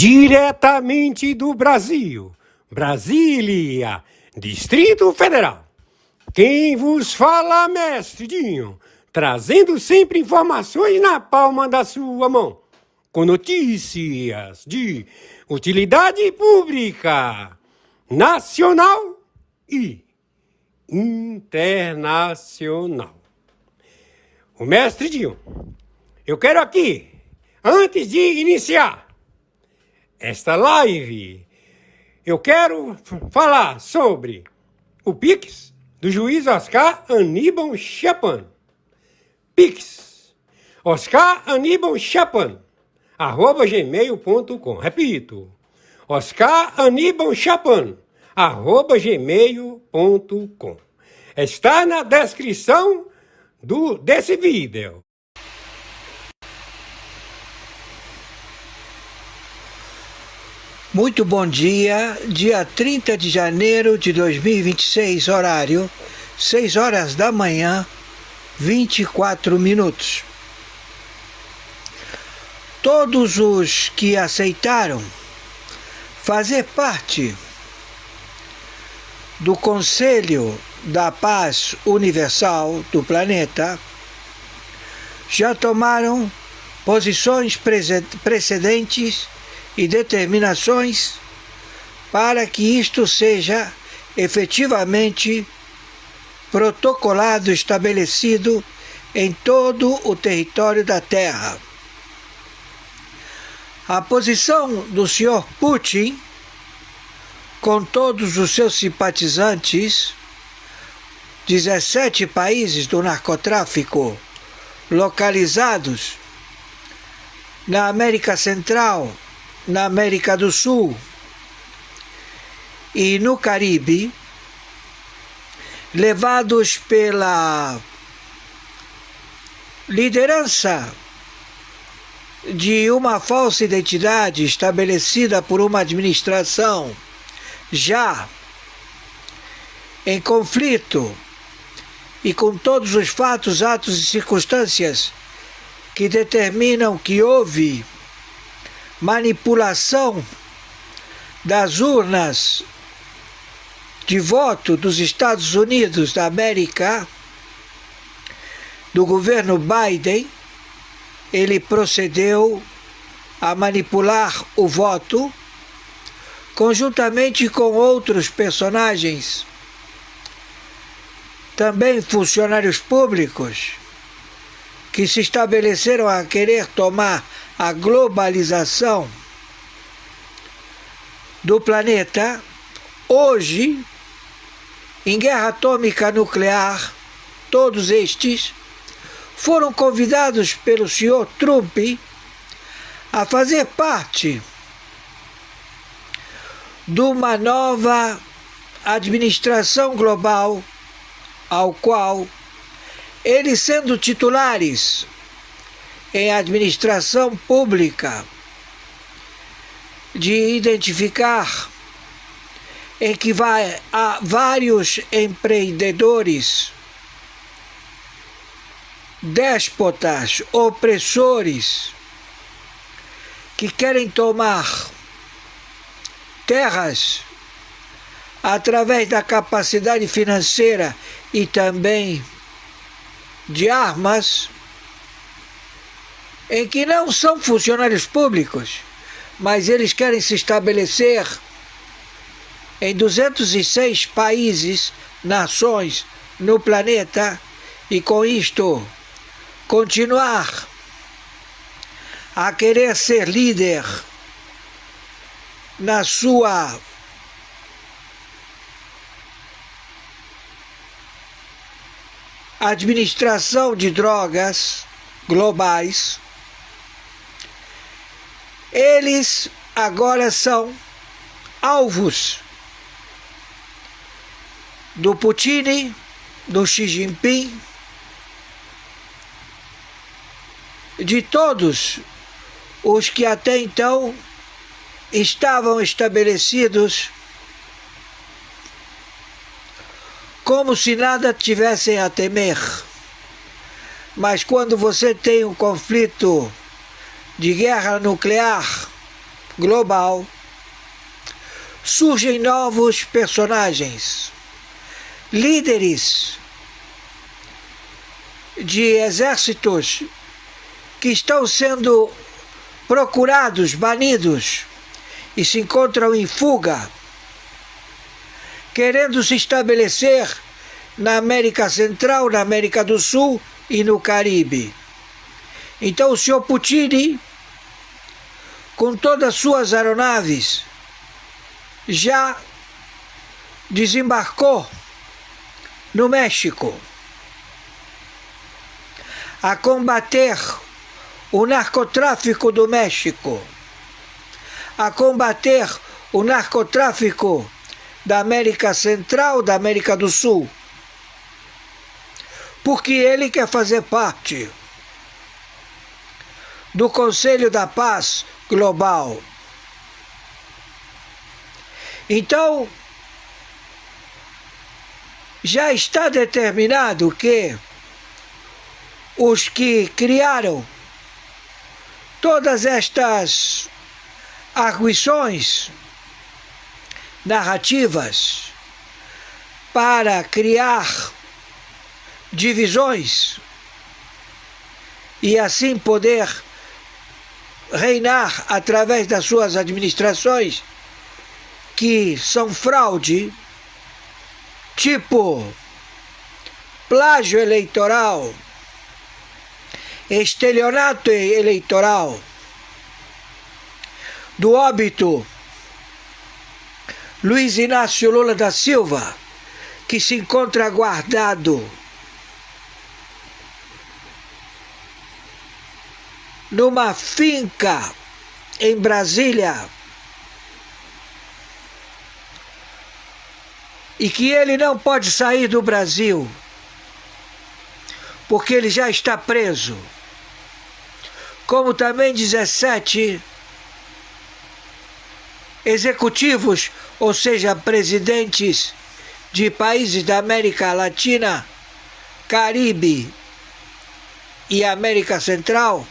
Diretamente do Brasil, Brasília, Distrito Federal. Quem vos fala, mestre Dinho, trazendo sempre informações na palma da sua mão, com notícias de utilidade pública, nacional e internacional. O mestre Dinho, eu quero aqui, antes de iniciar esta live, eu quero falar sobre o Pix do juiz Oscar Aníbal Chapan. Pix, Oscar Aníbal Chapan, @gmail.com. Repito, Oscar Aníbal Chapan, @gmail.com. Está na descrição desse vídeo. Muito bom dia, dia 30 de janeiro de 2026, horário 6 horas da manhã, 24 minutos. Todos os que aceitaram fazer parte do Conselho da Paz Universal do planeta já tomaram posições precedentes e determinações para que isto seja efetivamente protocolado, estabelecido em todo o território da Terra. A posição do senhor Putin, com todos os seus simpatizantes, 17 países do narcotráfico localizados na América Central, na América do Sul e no Caribe, levados pela liderança de uma falsa identidade estabelecida por uma administração já em conflito e com todos os fatos, atos e circunstâncias que determinam que houve manipulação das urnas de voto dos Estados Unidos da América, do governo Biden. Ele procedeu a manipular o voto conjuntamente com outros personagens, também funcionários públicos, que se estabeleceram a querer tomar a globalização do planeta, hoje, em guerra atômica nuclear. Todos estes foram convidados pelo senhor Trump a fazer parte de uma nova administração global, ao qual eles, sendo titulares em administração pública, de identificar em que há vários empreendedores, déspotas, opressores, que querem tomar terras através da capacidade financeira e também de armas, em que não são funcionários públicos, mas eles querem se estabelecer em 206 países, nações no planeta, e com isto continuar a querer ser líder na sua administração de drogas globais. Eles agora são alvos do Putin, do Xi Jinping, de todos os que até então estavam estabelecidos como se nada tivessem a temer. Mas quando você tem um conflito de guerra nuclear global, surgem novos personagens, líderes de exércitos que estão sendo procurados, banidos, e se encontram em fuga, querendo se estabelecer na América Central, na América do Sul e no Caribe. Então o senhor Putin, com todas as suas aeronaves, já desembarcou no México a combater o narcotráfico do México, a combater o narcotráfico da América Central, da América do Sul, porque ele quer fazer parte do Conselho da Paz Global. Então, já está determinado que os que criaram todas estas arguições narrativas para criar divisões e assim poder reinar através das suas administrações, que são fraude, tipo plágio eleitoral, estelionato eleitoral, do óbito Luiz Inácio Lula da Silva, que se encontra guardado numa finca em Brasília, e que ele não pode sair do Brasil, porque ele já está preso, como também 17 executivos, ou seja, presidentes de países da América Latina, Caribe e América Central,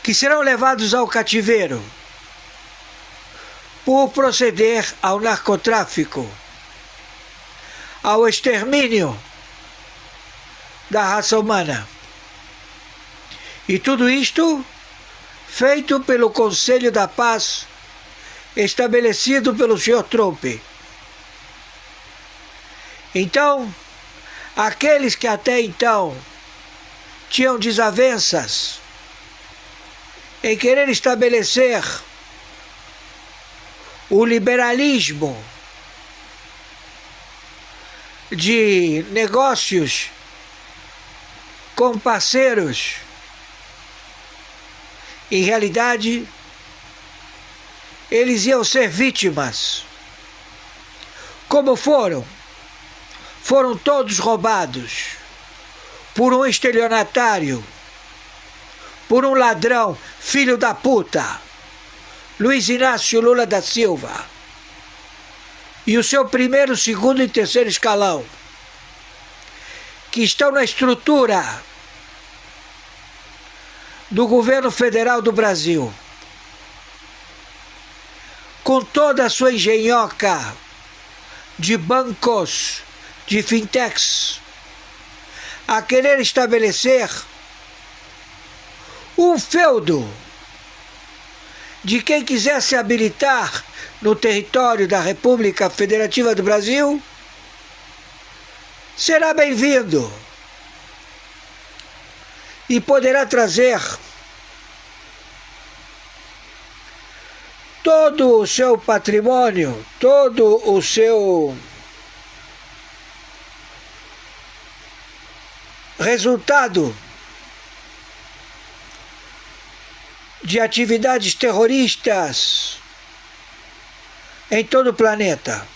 que serão levados ao cativeiro por proceder ao narcotráfico, ao extermínio da raça humana. E tudo isto feito pelo Conselho da Paz, estabelecido pelo Sr. Trump. Então, aqueles que até então tinham desavenças em querer estabelecer o liberalismo de negócios com parceiros, em realidade, eles iam ser vítimas. Como foram? Foram todos roubados por um estelionatário, por um ladrão, filho da puta, Luiz Inácio Lula da Silva, e o seu primeiro, segundo e terceiro escalão, que estão na estrutura do governo federal do Brasil, com toda a sua engenhoca de bancos, de fintechs, a querer estabelecer um feudo de quem quiser se habilitar no território da República Federativa do Brasil, será bem-vindo e poderá trazer todo o seu patrimônio, todo o seu resultado de atividades terroristas em todo o planeta.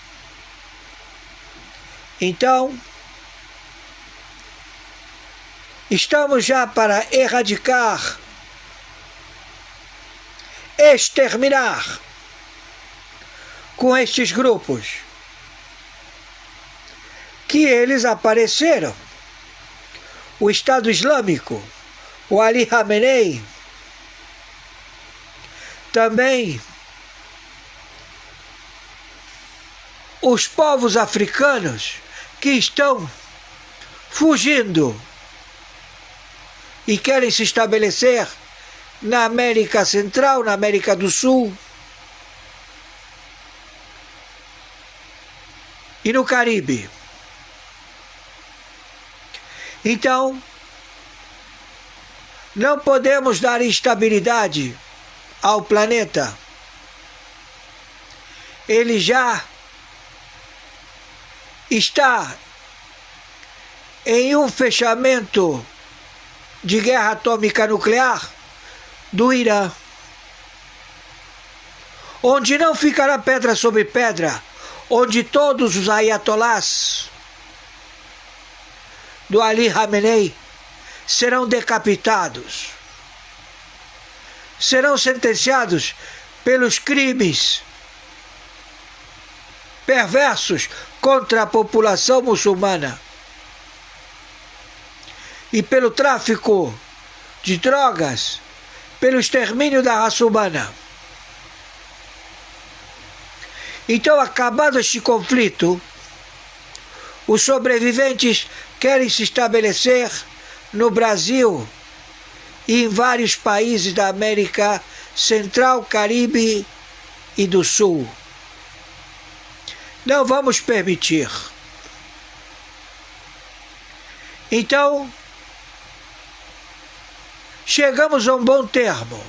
Então, estamos já para erradicar, exterminar com estes grupos, que eles apareceram. O Estado Islâmico, o Ali Khamenei, também os povos africanos que estão fugindo e querem se estabelecer na América Central, na América do Sul e no Caribe. Então, não podemos dar instabilidade ao planeta. Ele já está em um fechamento de guerra atômica nuclear do Irã, onde não ficará pedra sobre pedra, onde todos os ayatolás do Ali Khamenei serão decapitados, serão sentenciados pelos crimes perversos contra a população muçulmana e pelo tráfico de drogas, pelo extermínio da raça humana. Então, acabado este conflito, os sobreviventes querem se estabelecer no Brasil e em vários países da América Central, Caribe e do Sul. Não vamos permitir. Então, chegamos a um bom termo.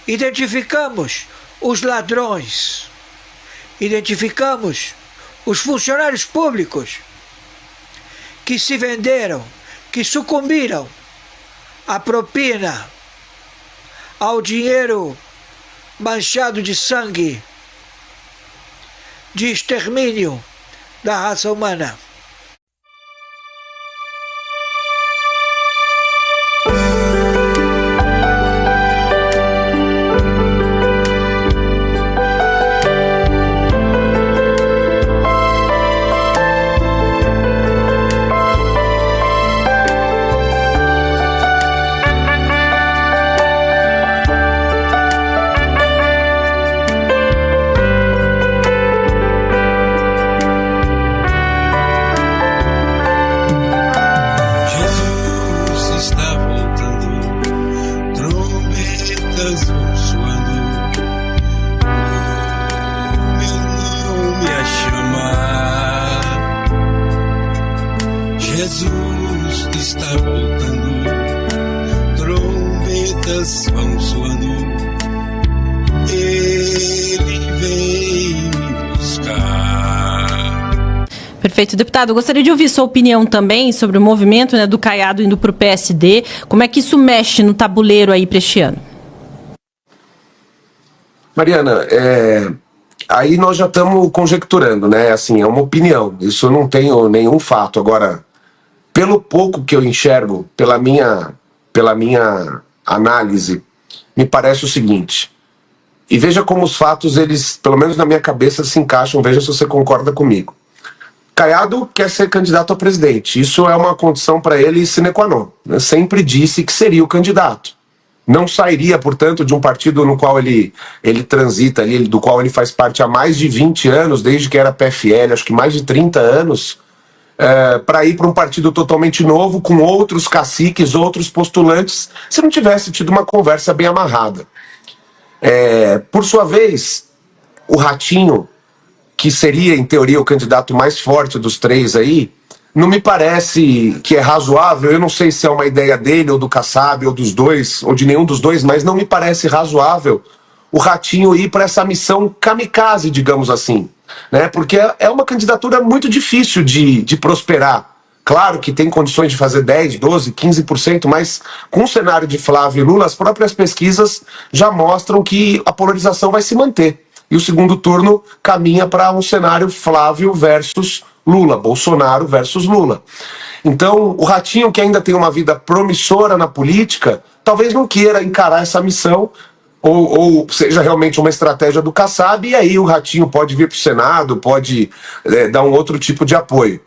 Identificamos os ladrões, identificamos os funcionários públicos que se venderam, que sucumbiram à propina, ao dinheiro manchado de sangue, de extermínio da raça humana. Jesus está voltando, trombetas vão soando, Ele vem me buscar. Perfeito, deputado. Eu gostaria de ouvir sua opinião também sobre o movimento, né, do Caiado indo para o PSD. Como é que isso mexe no tabuleiro aí para este ano? Mariana, aí nós já estamos conjecturando, né? Assim, é uma opinião. Isso eu não tenho nenhum fato. Agora, pelo pouco que eu enxergo, pela minha análise, me parece o seguinte. E veja como os fatos, eles, pelo menos na minha cabeça, se encaixam. Veja se você concorda comigo. Caiado quer ser candidato a presidente. Isso é uma condição para ele sine qua non. Né? Sempre disse que seria o candidato. Não sairia, portanto, de um partido no qual ele transita ali, do qual ele faz parte há mais de 20 anos, desde que era PFL, acho que mais de 30 anos, para ir para um partido totalmente novo, com outros caciques, outros postulantes, se não tivesse tido uma conversa bem amarrada. Por sua vez, o Ratinho, que seria, em teoria, o candidato mais forte dos três aí, não me parece que é razoável. Eu não sei se é uma ideia dele, ou do Kassab, ou dos dois, ou de nenhum dos dois, mas não me parece razoável o Ratinho ir para essa missão kamikaze, digamos assim, né? Porque é uma candidatura muito difícil de prosperar. Claro que tem condições de fazer 10, 12, 15%, mas com o cenário de Flávio e Lula, as próprias pesquisas já mostram que a polarização vai se manter. E o segundo turno caminha para um cenário Flávio versus Lula, Bolsonaro versus Lula. Então, o Ratinho, que ainda tem uma vida promissora na política, talvez não queira encarar essa missão, ou seja realmente uma estratégia do Kassab, e aí o Ratinho pode vir para o Senado, pode dar um outro tipo de apoio.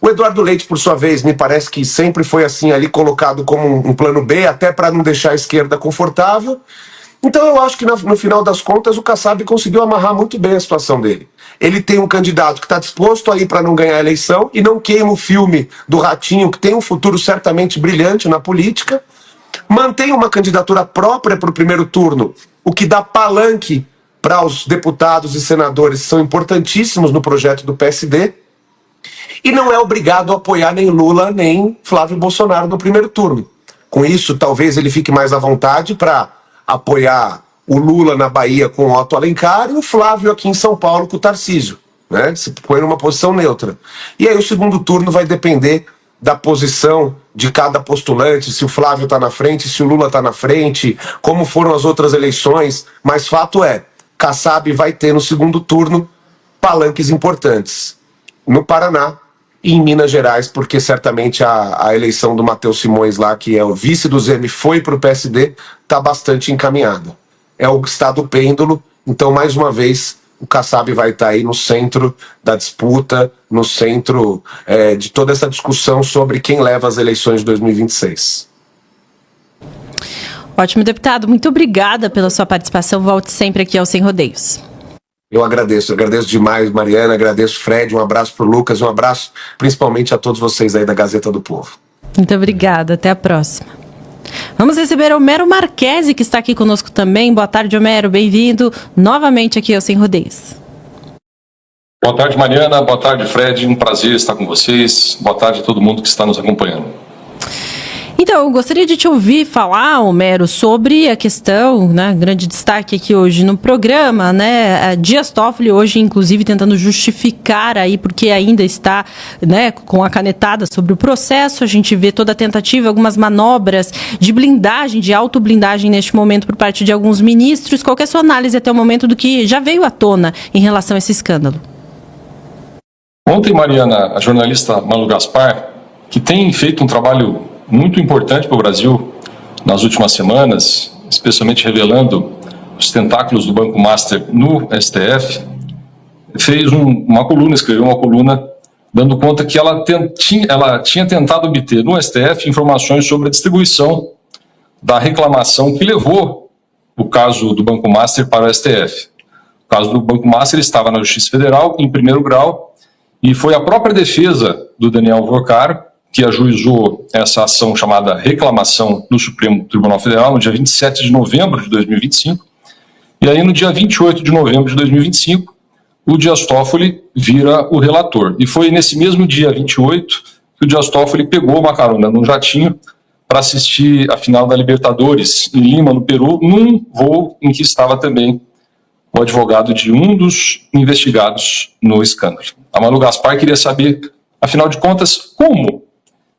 O Eduardo Leite, por sua vez, me parece que sempre foi assim ali colocado como um plano B, até para não deixar a esquerda confortável. Então eu acho que no final das contas o Kassab conseguiu amarrar muito bem a situação dele. Ele tem um candidato que está disposto a ir para não ganhar a eleição e não queima o filme do Ratinho, que tem um futuro certamente brilhante na política. Mantém uma candidatura própria para o primeiro turno, o que dá palanque para os deputados e senadores que são importantíssimos no projeto do PSD. E não é obrigado a apoiar nem Lula nem Flávio Bolsonaro no primeiro turno. Com isso, talvez ele fique mais à vontade para apoiar o Lula na Bahia com o Otto Alencar e o Flávio aqui em São Paulo com o Tarcísio, né? Se põe numa posição neutra. E aí o segundo turno vai depender da posição de cada postulante, se o Flávio está na frente, se o Lula está na frente, como foram as outras eleições, mas fato é, Kassab vai ter no segundo turno palanques importantes no Paraná e em Minas Gerais, porque certamente a eleição do Matheus Simões lá, que é o vice do Zeme, foi para o PSD, está bastante encaminhada. É o estado pêndulo, então mais uma vez o Kassab vai estar aí no centro da disputa, no centro de toda essa discussão sobre quem leva as eleições de 2026. Ótimo, deputado. Muito obrigada pela sua participação. Volte sempre aqui ao Sem Rodeios. Eu agradeço demais, Mariana, agradeço, Fred, um abraço para o Lucas, um abraço principalmente a todos vocês aí da Gazeta do Povo. Muito obrigada, até a próxima. Vamos receber Homero Marchese, que está aqui conosco também. Boa tarde, Homero, bem-vindo novamente aqui ao Sem Rodeios. Boa tarde, Mariana, boa tarde, Fred, um prazer estar com vocês. Boa tarde a todo mundo que está nos acompanhando. Então, eu gostaria de te ouvir falar, Homero, sobre a questão, né, grande destaque aqui hoje no programa, né, Dias Toffoli hoje, inclusive, tentando justificar aí, porque ainda está, né, com a canetada sobre o processo, a gente vê toda a tentativa, algumas manobras de blindagem, de autoblindagem neste momento por parte de alguns ministros. Qual que é a sua análise até o momento do que já veio à tona em relação a esse escândalo? Ontem, Mariana, a jornalista Malu Gaspar, que tem feito um trabalho muito importante para o Brasil nas últimas semanas, especialmente revelando os tentáculos do Banco Master no STF, fez escreveu uma coluna dando conta que ela tinha tentado obter no STF informações sobre a distribuição da reclamação que levou o caso do Banco Master para o STF. O caso do Banco Master estava na Justiça Federal, em primeiro grau, e foi a própria defesa do Daniel Vorcaro que ajuizou essa ação chamada reclamação no Supremo Tribunal Federal no dia 27 de novembro de 2025. E aí, no dia 28 de novembro de 2025, o Dias Toffoli vira o relator. E foi nesse mesmo dia 28 que o Dias Toffoli pegou uma carona num jatinho para assistir a final da Libertadores em Lima, no Peru, num voo em que estava também o advogado de um dos investigados no escândalo. A Malu Gaspar queria saber, afinal de contas, como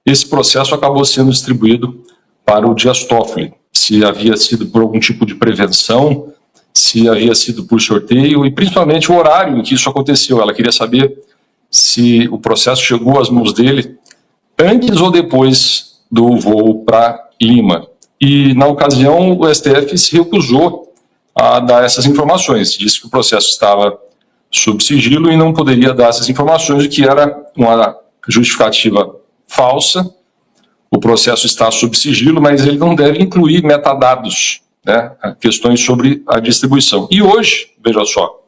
esse processo acabou sendo distribuído para o Dias Toffoli. Se havia sido por algum tipo de prevenção, se havia sido por sorteio e principalmente o horário em que isso aconteceu. Ela queria saber se o processo chegou às mãos dele antes ou depois do voo para Lima. E, na ocasião, o STF se recusou a dar essas informações. Disse que o processo estava sob sigilo e não poderia dar essas informações, o que era uma justificativa falsa. O processo está sob sigilo, mas ele não deve incluir metadados, né, questões sobre a distribuição. E hoje, veja só,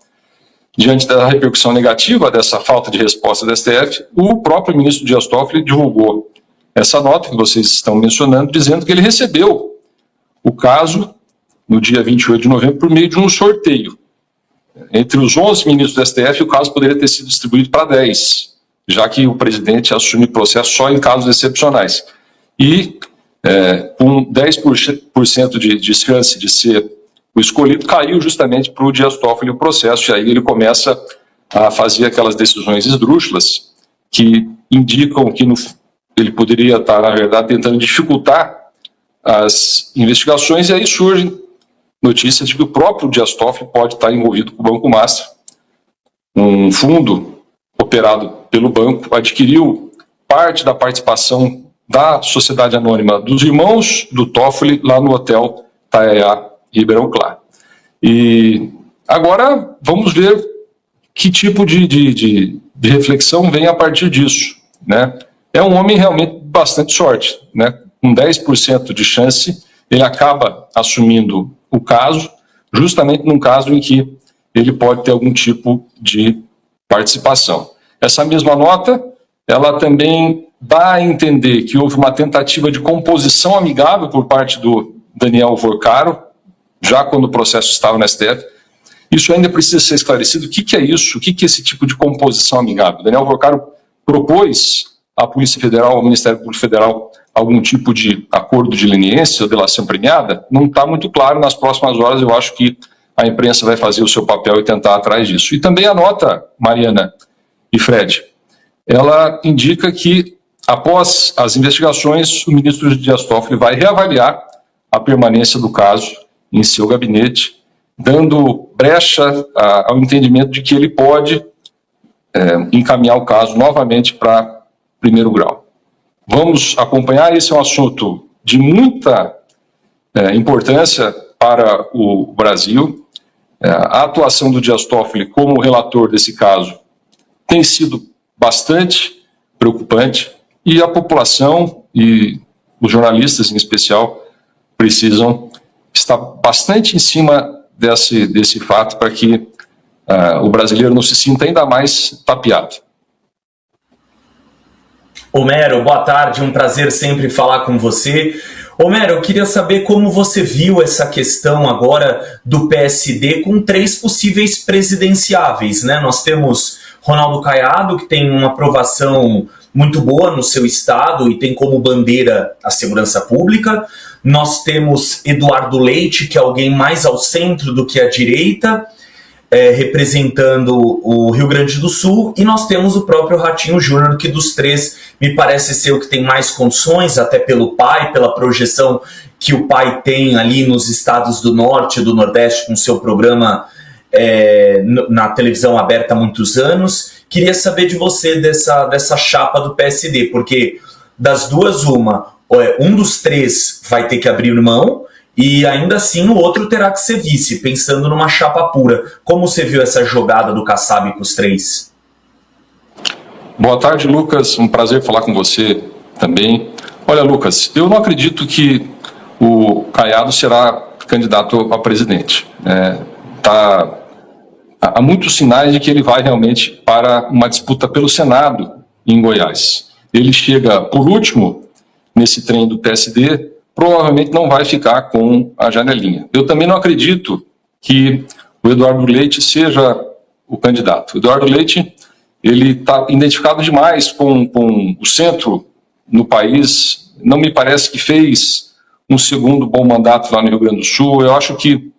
diante da repercussão negativa dessa falta de resposta do STF, o próprio ministro Dias Toffoli divulgou essa nota que vocês estão mencionando, dizendo que ele recebeu o caso no dia 28 de novembro por meio de um sorteio. Entre os 11 ministros do STF, o caso poderia ter sido distribuído para 10, já que o presidente assume processo só em casos excepcionais. E com 10% de chance de ser o escolhido, caiu justamente para o Dias Toffoli o processo, e aí ele começa a fazer aquelas decisões esdrúxulas que indicam que ele poderia estar, na verdade, tentando dificultar as investigações, e aí surgem notícias de que o próprio Dias Toffoli pode estar envolvido com o Banco Master. Um fundo operado pelo banco adquiriu parte da participação da sociedade anônima dos irmãos do Toffoli lá no hotel Taiaiá, Ribeirão Claro. E agora vamos ver que tipo de reflexão vem a partir disso, né? É um homem realmente bastante sorte, né? Com 10% de chance, ele acaba assumindo o caso, justamente num caso em que ele pode ter algum tipo de participação. Essa mesma nota, ela também dá a entender que houve uma tentativa de composição amigável por parte do Daniel Vorcaro, já quando o processo estava no STF. Isso ainda precisa ser esclarecido. O que é isso? O que é esse tipo de composição amigável? Daniel Vorcaro propôs à Polícia Federal, ao Ministério Público Federal, algum tipo de acordo de leniência ou delação premiada? Não está muito claro. Nas próximas horas eu acho que a imprensa vai fazer o seu papel e tentar atrás disso. E também a nota, Mariana e Fred, ela indica que, após as investigações, o ministro Dias Toffoli vai reavaliar a permanência do caso em seu gabinete, dando brecha ao entendimento de que ele pode encaminhar o caso novamente para primeiro grau. Vamos acompanhar. Esse é um assunto de muita importância para o Brasil. A atuação do Dias Toffoli como relator desse caso tem sido bastante preocupante e a população e os jornalistas em especial precisam estar bastante em cima desse fato para que o brasileiro não se sinta ainda mais tapeado. Homero, boa tarde, um prazer sempre falar com você. Homero, eu queria saber como você viu essa questão agora do PSD com 3 possíveis presidenciáveis, né? Nós temos Ronaldo Caiado, que tem uma aprovação muito boa no seu estado e tem como bandeira a segurança pública. Nós temos Eduardo Leite, que é alguém mais ao centro do que à direita, representando o Rio Grande do Sul, e nós temos o próprio Ratinho Júnior, que dos 3 me parece ser o que tem mais condições, até pelo pai, pela projeção que o pai tem ali nos estados do Norte e do Nordeste com seu programa na televisão aberta há muitos anos. Queria saber de você dessa chapa do PSD, porque das duas um dos 3 vai ter que abrir mão, e ainda assim o outro terá que ser vice, pensando numa chapa pura. Como você viu essa jogada do Kassab com os 3? Boa tarde, Lucas. Um prazer falar com você também. Olha, Lucas, eu não acredito que o Caiado será candidato a presidente. Há muitos sinais de que ele vai realmente para uma disputa pelo Senado em Goiás. Ele chega por último nesse trem do PSD, provavelmente não vai ficar com a janelinha. Eu também não acredito que o Eduardo Leite seja o candidato. O Eduardo Leite, ele está identificado demais com o centro no país. Não me parece que fez um segundo bom mandato lá no Rio Grande do Sul. Eu acho que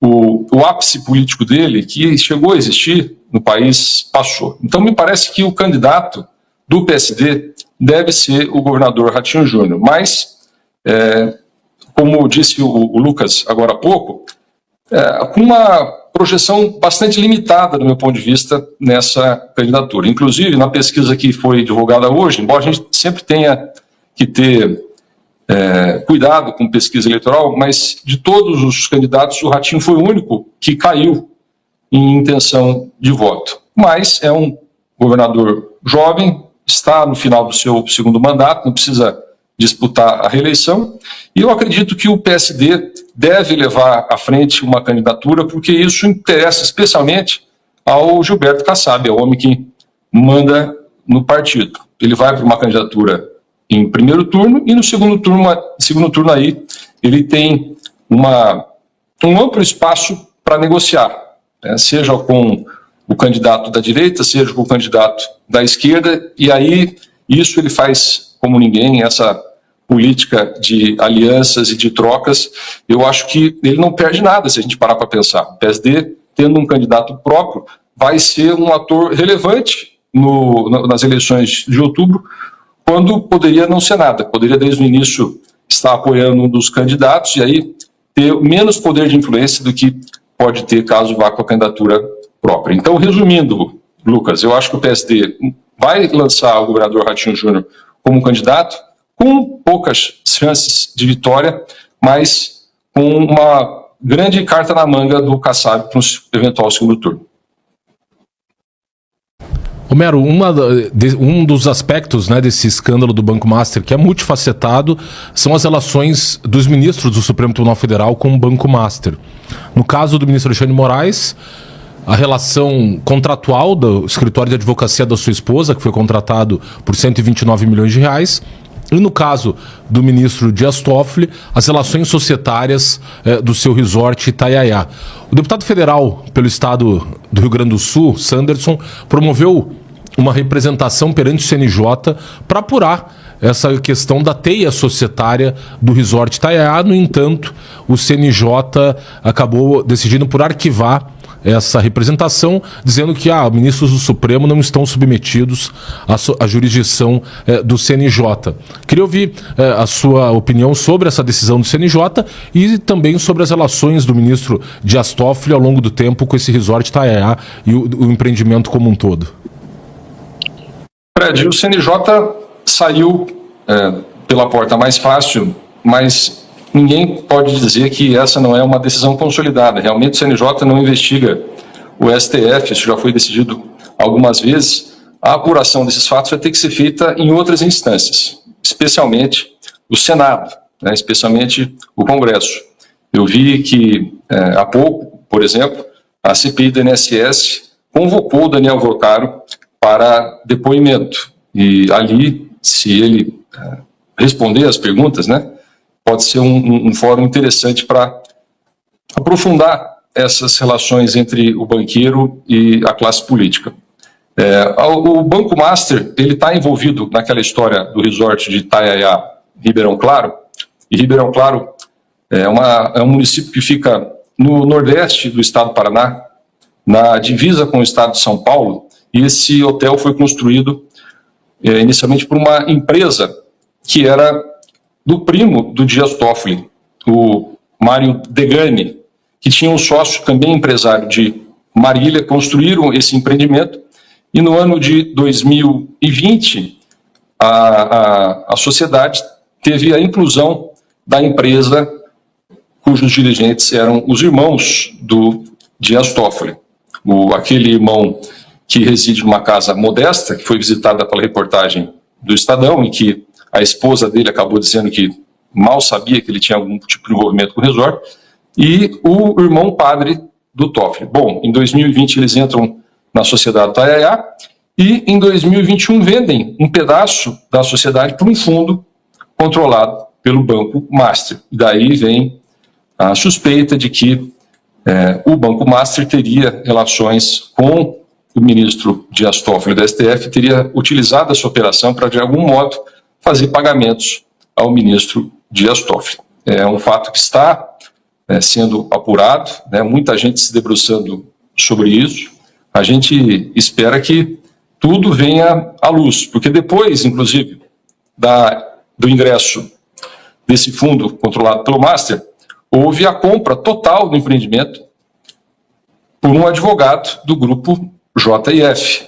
o ápice político dele, que chegou a existir no país, passou. Então me parece que o candidato do PSD deve ser o governador Ratinho Júnior. Mas, como disse o Lucas agora há pouco, com uma projeção bastante limitada, do meu ponto de vista, nessa candidatura. Inclusive, na pesquisa que foi divulgada hoje, embora a gente sempre tenha que ter cuidado com pesquisa eleitoral, mas de todos os candidatos, o Ratinho foi o único que caiu em intenção de voto. Mas é um governador jovem, está no final do seu segundo mandato, não precisa disputar a reeleição, e eu acredito que o PSD deve levar à frente uma candidatura, porque isso interessa especialmente ao Gilberto Kassab, é o homem que manda no partido. Ele vai para uma candidatura em primeiro turno, e no segundo turno aí ele tem um amplo espaço para negociar, seja com o candidato da direita, seja com o candidato da esquerda, e aí isso ele faz como ninguém, essa política de alianças e de trocas. Eu acho que ele não perde nada se a gente parar para pensar. O PSD, tendo um candidato próprio, vai ser um ator relevante nas eleições de outubro, quando poderia não ser nada. Poderia, desde o início, estar apoiando um dos candidatos e aí ter menos poder de influência do que pode ter caso vá com a candidatura própria. Então, resumindo, Lucas, eu acho que o PSD vai lançar o governador Ratinho Júnior como candidato, com poucas chances de vitória, mas com uma grande carta na manga do Kassab para um eventual segundo turno. Homero, um dos aspectos, né, desse escândalo do Banco Master, que é multifacetado, são as relações dos ministros do Supremo Tribunal Federal com o Banco Master. No caso do ministro Alexandre de Moraes, a relação contratual do escritório de advocacia da sua esposa, que foi contratado por 129 milhões de reais, e no caso do ministro Dias Toffoli, as relações societárias do seu resort Itaiaiá. O deputado federal pelo estado do Rio Grande do Sul, Sanderson, promoveu uma representação perante o CNJ para apurar essa questão da teia societária do resort Itaiaiá. No entanto, o CNJ acabou decidindo por arquivar essa representação, dizendo que ministros do Supremo não estão submetidos à jurisdição do CNJ. Queria ouvir a sua opinião sobre essa decisão do CNJ e também sobre as relações do ministro Dias Toffoli ao longo do tempo com esse resort Itaiaiá e o empreendimento como um todo. Fred, o CNJ saiu pela porta mais fácil, mas ninguém pode dizer que essa não é uma decisão consolidada. Realmente o CNJ não investiga o STF, isso já foi decidido algumas vezes. A apuração desses fatos vai ter que ser feita em outras instâncias, especialmente o Senado, né, especialmente o Congresso. Eu vi que há pouco, por exemplo, a CPI do INSS convocou o Daniel Vorcaro para depoimento. E ali, se ele responder as perguntas, né, pode ser um fórum interessante para aprofundar essas relações entre o banqueiro e a classe política. O Banco Master, ele está envolvido naquela história do resort de Itaiaiá, Ribeirão Claro, e Ribeirão Claro é um município que fica no nordeste do estado do Paraná, na divisa com o estado de São Paulo, e esse hotel foi construído inicialmente por uma empresa que era do primo do Dias Toffoli, o Mário Degani, que tinha um sócio também empresário de Marília, construíram esse empreendimento, e no ano de 2020 a sociedade teve a inclusão da empresa cujos dirigentes eram os irmãos do Dias Toffoli. Aquele irmão que reside numa casa modesta, que foi visitada pela reportagem do Estadão, em que a esposa dele acabou dizendo que mal sabia que ele tinha algum tipo de envolvimento com o resort, e o irmão padre do Toffoli. Bom, em 2020 eles entram na sociedade Itaiaiá e em 2021 vendem um pedaço da sociedade para um fundo controlado pelo Banco Master. Daí vem a suspeita de que o Banco Master teria relações com o ministro Dias Toffoli do STF, teria utilizado essa operação para, de algum modo, fazer pagamentos ao ministro Dias Toffoli. É um fato que está sendo apurado, né, muita gente se debruçando sobre isso. A gente espera que tudo venha à luz, porque depois, inclusive, do ingresso desse fundo controlado pelo Master, houve a compra total do empreendimento por um advogado do grupo JF,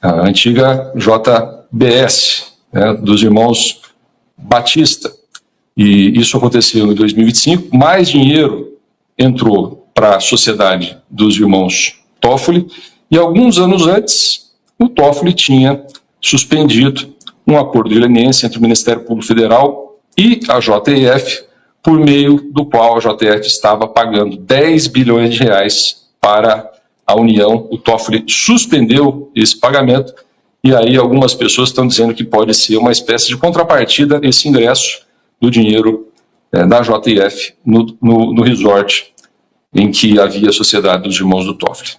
a antiga JBS, né, dos irmãos Batista. E isso aconteceu em 2025. Mais dinheiro entrou para a sociedade dos irmãos Toffoli, e alguns anos antes, o Toffoli tinha suspendido um acordo de leniência entre o Ministério Público Federal e a JF, por meio do qual a JF estava pagando 10 bilhões de reais para a União. O Toffoli suspendeu esse pagamento, e aí algumas pessoas estão dizendo que pode ser uma espécie de contrapartida esse ingresso do dinheiro da JF no resort em que havia a sociedade dos irmãos do Toffoli.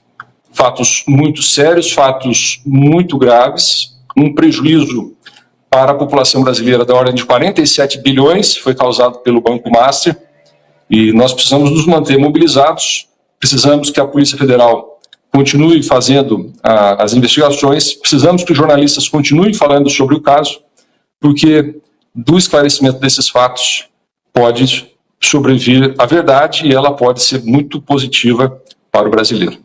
Fatos muito sérios, fatos muito graves, um prejuízo para a população brasileira da ordem de 47 bilhões foi causado pelo Banco Master, e nós precisamos nos manter mobilizados, precisamos que a Polícia Federal continue fazendo as investigações, precisamos que os jornalistas continuem falando sobre o caso, porque do esclarecimento desses fatos pode sobrevir a verdade, e ela pode ser muito positiva para o brasileiro.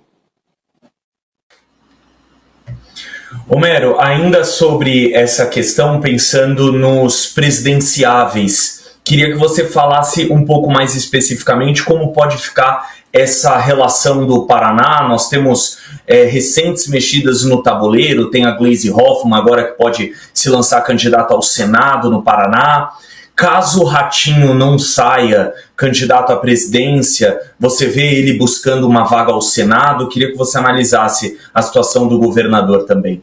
Homero, ainda sobre essa questão, pensando nos presidenciáveis, queria que você falasse um pouco mais especificamente como pode ficar essa relação do Paraná. Nós temos recentes mexidas no tabuleiro, tem a Gleisi Hoffmann agora que pode se lançar candidata ao Senado no Paraná. Caso o Ratinho não saia candidato à presidência, você vê ele buscando uma vaga ao Senado? Queria que você analisasse a situação do governador também.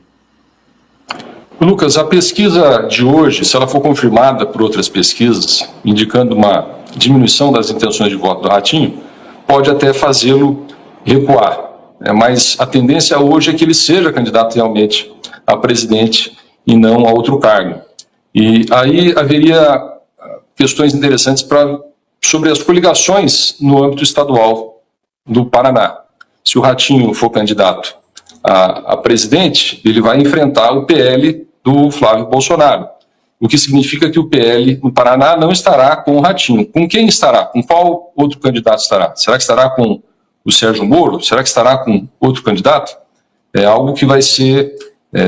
Lucas, a pesquisa de hoje, se ela for confirmada por outras pesquisas, indicando uma diminuição das intenções de voto do Ratinho, pode até fazê-lo recuar. Mas a tendência hoje é que ele seja candidato realmente a presidente e não a outro cargo. E aí haveria questões interessantes sobre as coligações no âmbito estadual do Paraná. Se o Ratinho for candidato a presidente, ele vai enfrentar o PL do Flávio Bolsonaro, o que significa que o PL no Paraná não estará com o Ratinho. Com quem estará? Com qual outro candidato estará? Será que estará com o Sérgio Moro? Será que estará com outro candidato? É algo que vai ser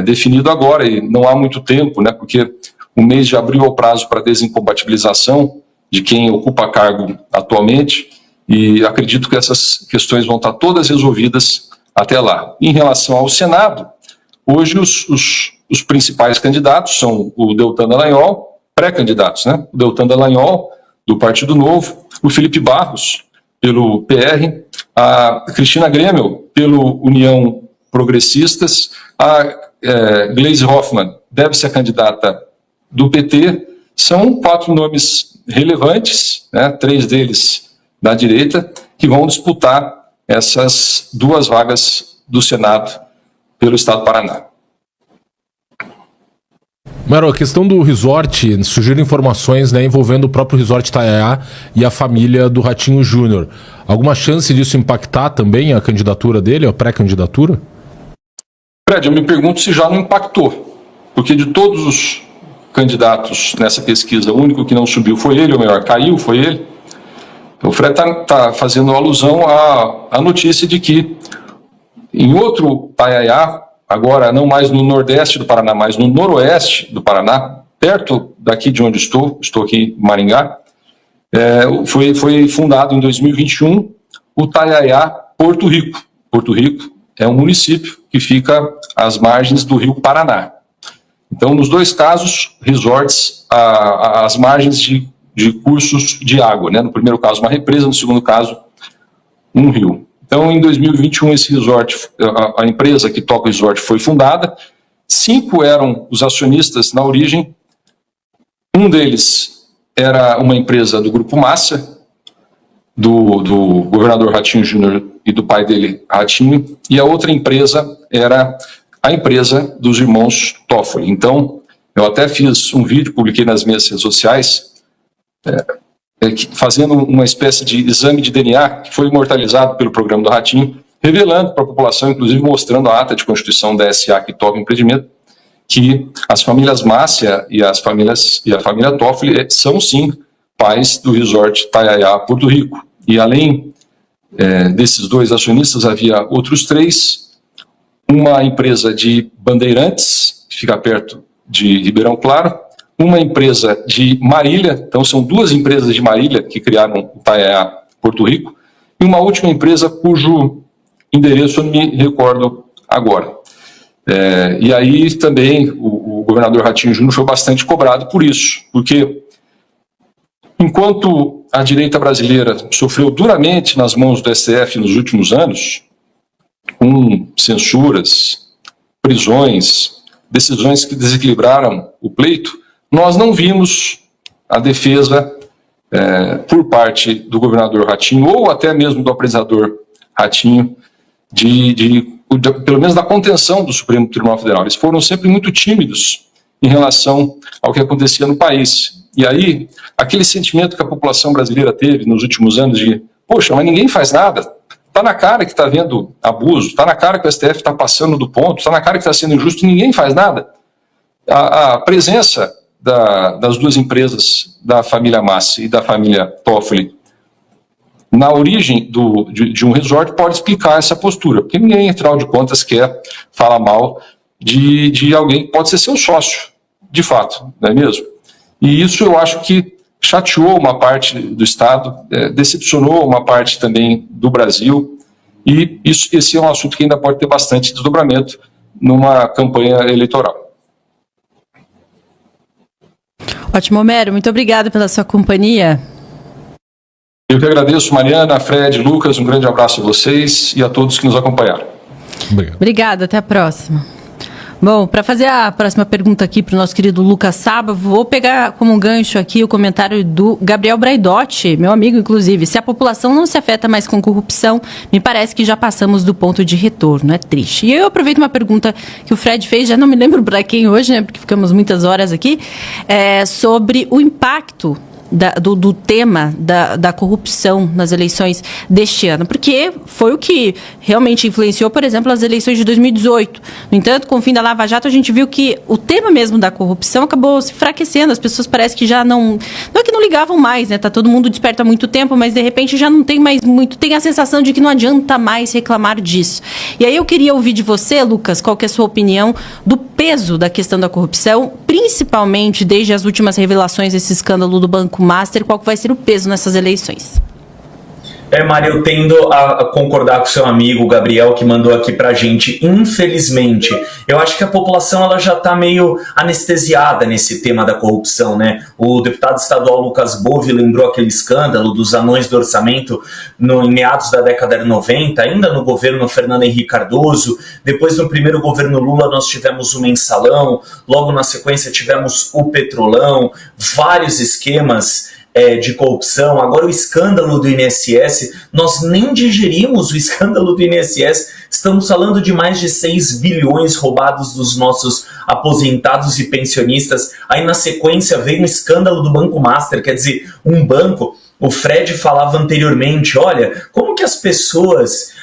definido agora, e não há muito tempo, né, porque o mês de abril é o prazo para desincompatibilização de quem ocupa cargo atualmente, e acredito que essas questões vão estar todas resolvidas até lá. Em relação ao Senado, hoje os principais candidatos são o Deltan Dallagnol, pré-candidatos, né? O Deltan Dallagnol, do Partido Novo, o Felipe Barros, pelo PR, a Cristina Grêmio, pelo União Progressistas, a Gleisi Hoffmann deve ser a candidata do PT. São 4 nomes relevantes, né, 3 deles da direita, que vão disputar essas 2 vagas do Senado pelo Estado do Paraná. Mero, a questão do resort, surgiram informações, né, envolvendo o próprio resort Itaiaia e a família do Ratinho Júnior. Alguma chance disso impactar também a candidatura dele, a pré-candidatura? Fred, eu me pergunto se já não impactou, porque de todos os candidatos nessa pesquisa, o único que não subiu foi ele, ou melhor, caiu foi ele. O Fred está fazendo alusão à notícia de que em outro Itaiaia, agora não mais no nordeste do Paraná, mas no noroeste do Paraná, perto daqui de onde estou aqui em Maringá, foi fundado em 2021 o Itaiaia Porto Rico. Porto Rico é um município que fica às margens do rio Paraná. Então, nos 2 casos, resorts às margens de cursos de água, né? No primeiro caso, uma represa, no segundo caso, um rio. Então, em 2021, esse resort, a empresa que toca o resort foi fundada, 5 eram os acionistas na origem, um deles era uma empresa do Grupo Massa, do governador Ratinho Júnior e do pai dele, Ratinho, e a outra empresa era a empresa dos irmãos Toffoli. Então, eu até fiz um vídeo, publiquei nas minhas redes sociais, fazendo uma espécie de exame de DNA, que foi imortalizado pelo programa do Ratinho, revelando para a população, inclusive mostrando a ata de constituição da SA que toca o empreendimento, que as famílias Massa e a família Toffoli são, sim, pais do resort Itaiaia Porto Rico. E além desses 2 acionistas, havia outros 3, uma empresa de Bandeirantes, que fica perto de Ribeirão Claro, uma empresa de Marília, então são 2 empresas de Marília que criaram o Itaiaia Porto Rico, e uma última empresa cujo endereço eu não me recordo agora. E aí também o governador Ratinho Júnior foi bastante cobrado por isso, porque enquanto a direita brasileira sofreu duramente nas mãos do STF nos últimos anos, com censuras, prisões, decisões que desequilibraram o pleito, nós não vimos a defesa por parte do governador Ratinho, ou até mesmo do apresentador Ratinho, pelo menos da contenção do Supremo Tribunal Federal. Eles foram sempre muito tímidos em relação ao que acontecia no país. E aí, aquele sentimento que a população brasileira teve nos últimos anos de, poxa, mas ninguém faz nada, está na cara que está havendo abuso, está na cara que o STF está passando do ponto, está na cara que está sendo injusto e ninguém faz nada. A presença das 2 empresas, da família Massa e da família Toffoli, na origem de um resort, pode explicar essa postura, porque ninguém, afinal de contas, quer falar mal de alguém que pode ser seu sócio, de fato, não é mesmo? E isso eu acho que chateou uma parte do Estado, decepcionou uma parte também do Brasil, E esse é um assunto que ainda pode ter bastante desdobramento numa campanha eleitoral. Ótimo, Homero. Muito obrigada pela sua companhia. Eu que agradeço, Mariana, Fred, Lucas, um grande abraço a vocês e a todos que nos acompanharam. Obrigada, até a próxima. Bom, para fazer a próxima pergunta aqui para o nosso querido Lucas Saba, vou pegar como gancho aqui o comentário do Gabriel Braidotti, meu amigo, inclusive. Se a população não se afeta mais com corrupção, me parece que já passamos do ponto de retorno, é triste. E eu aproveito uma pergunta que o Fred fez, já não me lembro para quem hoje, né, porque ficamos muitas horas aqui, sobre o impacto do tema da corrupção nas eleições deste ano, porque foi o que realmente influenciou, por exemplo, as eleições de 2018. No entanto, com o fim da Lava Jato, a gente viu que o tema mesmo da corrupção acabou se enfraquecendo, as pessoas parece que já não é que não ligavam mais, né? Tá todo mundo desperto há muito tempo, mas de repente já não tem mais muito, tem a sensação de que não adianta mais reclamar disso. E aí eu queria ouvir de você, Lucas, qual que é a sua opinião do peso da questão da corrupção, principalmente desde as últimas revelações desse escândalo do Banco Master, qual que vai ser o peso nessas eleições? Mari, eu tendo a concordar com o seu amigo Gabriel, que mandou aqui pra gente. Infelizmente, eu acho que a população ela já tá meio anestesiada nesse tema da corrupção, né? O deputado estadual Lucas Bove lembrou aquele escândalo dos anões do orçamento em meados da década de 90, ainda no governo Fernando Henrique Cardoso. Depois, no primeiro governo Lula, nós tivemos o mensalão, logo na sequência tivemos o petrolão, vários esquemas de corrupção. Agora o escândalo do INSS, nós nem digerimos o escândalo do INSS, estamos falando de mais de 6 bilhões roubados dos nossos aposentados e pensionistas. Aí na sequência veio um escândalo do Banco Master, quer dizer, um banco, o Fred falava anteriormente, olha, como que as pessoas,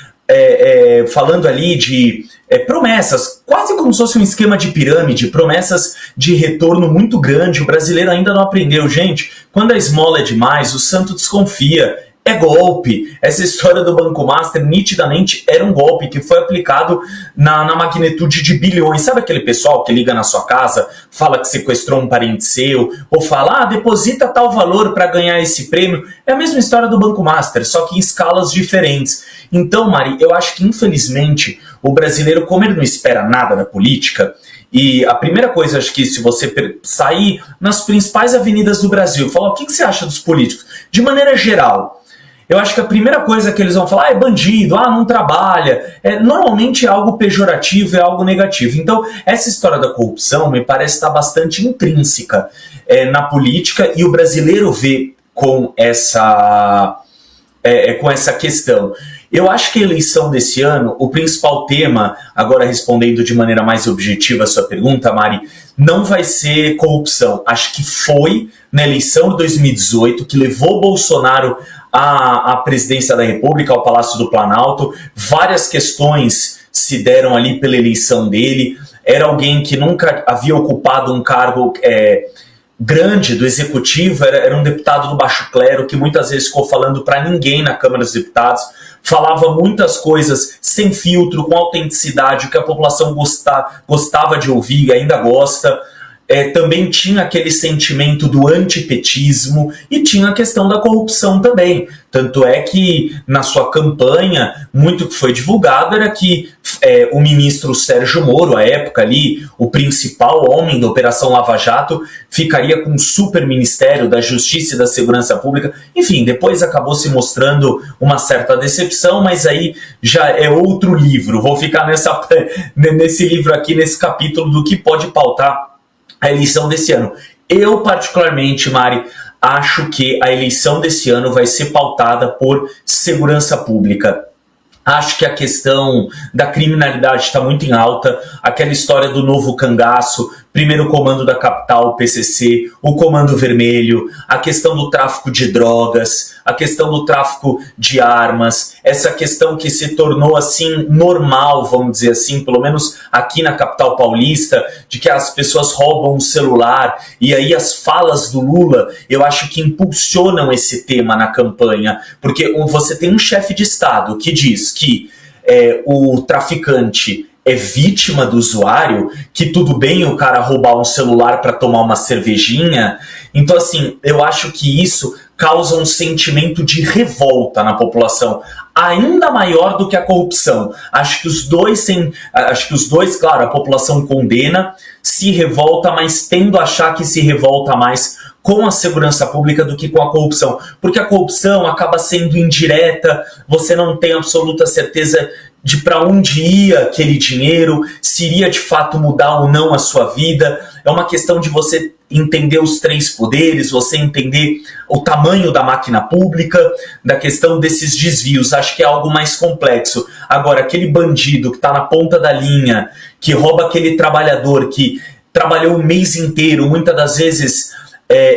falando ali de promessas, quase como se fosse um esquema de pirâmide, promessas de retorno muito grande, o brasileiro ainda não aprendeu. Gente, quando a esmola é demais, o santo desconfia, é golpe. Essa história do Banco Master nitidamente era um golpe que foi aplicado na magnitude de bilhões. Sabe aquele pessoal que liga na sua casa, fala que sequestrou um parente seu, ou fala, deposita tal valor para ganhar esse prêmio? É a mesma história do Banco Master, só que em escalas diferentes. Então, Mari, eu acho que infelizmente o brasileiro, como ele não espera nada da política, e a primeira coisa, acho que se você sair nas principais avenidas do Brasil e falar o que você acha dos políticos, de maneira geral, eu acho que a primeira coisa que eles vão falar é bandido, não trabalha. Normalmente é algo pejorativo, é algo negativo. Então, essa história da corrupção me parece estar bastante intrínseca na política, e o brasileiro vê com essa questão. Eu acho que a eleição desse ano, o principal tema, agora respondendo de maneira mais objetiva a sua pergunta, Mari, não vai ser corrupção. Acho que foi na eleição de 2018 que levou Bolsonaro à presidência da República, ao Palácio do Planalto. Várias questões se deram ali pela eleição dele. Era alguém que nunca havia ocupado um cargo grande do executivo, era um deputado do baixo clero que muitas vezes ficou falando para ninguém na Câmara dos Deputados, falava muitas coisas sem filtro, com autenticidade, o que a população gostava de ouvir e ainda gosta. Também tinha aquele sentimento do antipetismo e tinha a questão da corrupção também. Tanto é que na sua campanha, muito que foi divulgado era que o ministro Sérgio Moro, à época ali, o principal homem da Operação Lava Jato, ficaria com o super ministério da Justiça e da Segurança Pública. Enfim, depois acabou se mostrando uma certa decepção, mas aí já é outro livro. Vou ficar nesse livro aqui, nesse capítulo do que pode pautar a eleição desse ano. Eu, particularmente, Mari, acho que a eleição desse ano vai ser pautada por segurança pública. Acho que a questão da criminalidade está muito em alta. Aquela história do novo cangaço, primeiro comando da capital, o PCC, o Comando Vermelho, a questão do tráfico de drogas, a questão do tráfico de armas, essa questão que se tornou assim normal, vamos dizer assim, pelo menos aqui na capital paulista, de que as pessoas roubam um celular, e aí as falas do Lula, eu acho que impulsionam esse tema na campanha, porque você tem um chefe de Estado que diz que o traficante é vítima do usuário, que tudo bem o cara roubar um celular para tomar uma cervejinha. Então, assim, eu acho que isso causa um sentimento de revolta na população. ainda maior do que a corrupção. Acho que os dois, claro, a população condena, se revolta, mas tendo a achar que se revolta mais com a segurança pública do que com a corrupção. Porque a corrupção acaba sendo indireta, você não tem absoluta certeza de para onde ia aquele dinheiro, se iria de fato mudar ou não a sua vida. É uma questão de você entender os três poderes, você entender o tamanho da máquina pública, da questão desses desvios. Acho que é algo mais complexo. Agora, aquele bandido que está na ponta da linha, que rouba aquele trabalhador que trabalhou o mês inteiro, muitas das vezes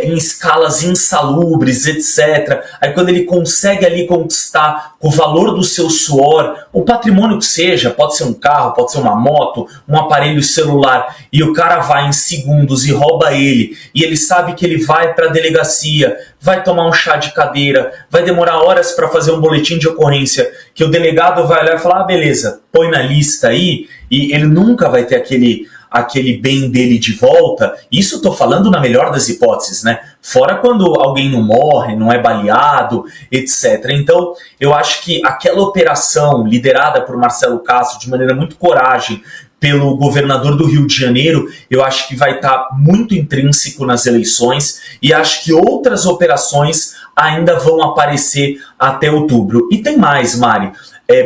em escalas insalubres, etc. Aí quando ele consegue ali conquistar o valor do seu suor, o patrimônio que seja, pode ser um carro, pode ser uma moto, um aparelho celular, e o cara vai em segundos e rouba ele, e ele sabe que ele vai para a delegacia, vai tomar um chá de cadeira, vai demorar horas para fazer um boletim de ocorrência, que o delegado vai olhar e falar, beleza, põe na lista aí, e ele nunca vai ter aquele bem dele de volta. Isso estou falando na melhor das hipóteses, né? Fora quando alguém não morre, não é baleado, etc. Então, eu acho que aquela operação liderada por Marcelo Castro de maneira muito coragem pelo governador do Rio de Janeiro, eu acho que vai estar muito intrínseco nas eleições, e acho que outras operações ainda vão aparecer até outubro. E tem mais, Mari.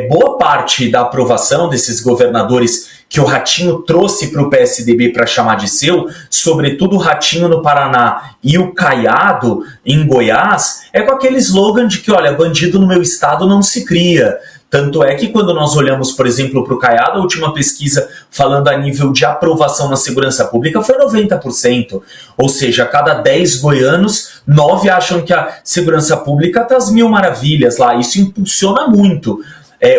Boa parte da aprovação desses governadores que o Ratinho trouxe para o PSDB para chamar de seu, sobretudo o Ratinho no Paraná e o Caiado em Goiás, é com aquele slogan de que, olha, bandido no meu estado não se cria. Tanto é que quando nós olhamos, por exemplo, para o Caiado, a última pesquisa falando a nível de aprovação na segurança pública foi 90%. Ou seja, a cada 10 goianos, 9 acham que a segurança pública está às mil maravilhas lá. Isso impulsiona muito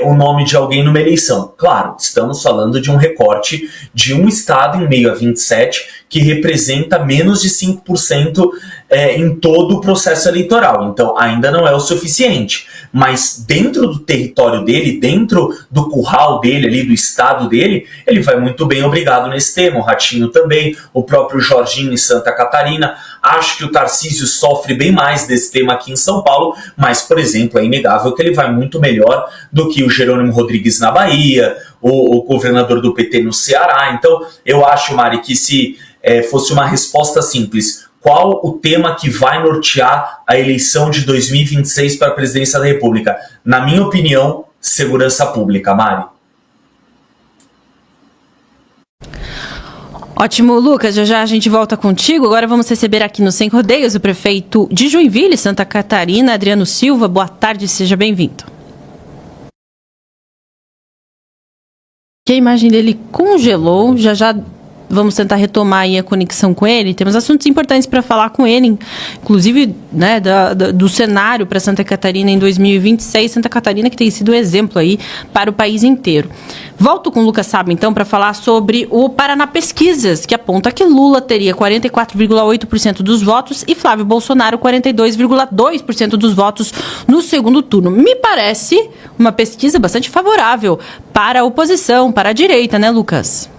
o nome de alguém numa eleição. Claro, estamos falando de um recorte de um estado em meio a 27, que representa menos de 5% em todo o processo eleitoral. Então, ainda não é o suficiente. Mas dentro do território dele, dentro do curral dele, ali do estado dele, ele vai muito bem, obrigado nesse tema. O Ratinho também, o próprio Jorginho em Santa Catarina. Acho que o Tarcísio sofre bem mais desse tema aqui em São Paulo, mas, por exemplo, é inegável que ele vai muito melhor do que o Jerônimo Rodrigues na Bahia, o governador do PT no Ceará. Então, eu acho, Mari, que se fosse uma resposta simples, qual o tema que vai nortear a eleição de 2026 para a presidência da República? Na minha opinião, segurança pública, Mari. Ótimo, Lucas, já a gente volta contigo. Agora vamos receber aqui no Sem Rodeios o prefeito de Joinville, Santa Catarina, Adriano Silva. Boa tarde, seja bem-vindo. Que a imagem dele congelou, já vamos tentar retomar aí a conexão com ele. Temos assuntos importantes para falar com ele, inclusive, né, do cenário para Santa Catarina em 2026. Santa Catarina que tem sido exemplo aí para o país inteiro. Volto com o Lucas Saba, então, para falar sobre o Paraná Pesquisas, que aponta que Lula teria 44,8% dos votos e Flávio Bolsonaro 42,2% dos votos no segundo turno. Me parece uma pesquisa bastante favorável para a oposição, para a direita, né, Lucas?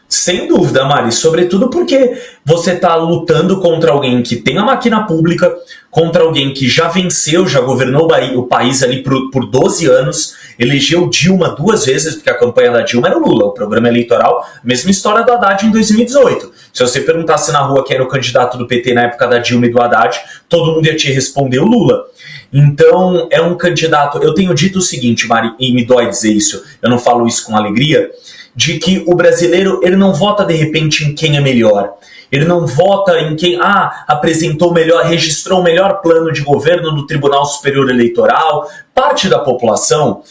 Sem dúvida, Mari, sobretudo porque você está lutando contra alguém que tem a máquina pública, contra alguém que já venceu, já governou o país ali por 12 anos, elegeu Dilma 2 vezes, porque a campanha da Dilma era o Lula, o programa eleitoral, mesma história do Haddad em 2018. Se você perguntasse na rua quem era o candidato do PT na época da Dilma e do Haddad, todo mundo ia te responder o Lula. Então, é um candidato... Eu tenho dito o seguinte, Mari, e me dói dizer isso, eu não falo isso com alegria, de que o brasileiro ele não vota de repente em quem é melhor. Ele não vota em quem apresentou melhor, registrou o melhor plano de governo no Tribunal Superior Eleitoral. Parte da população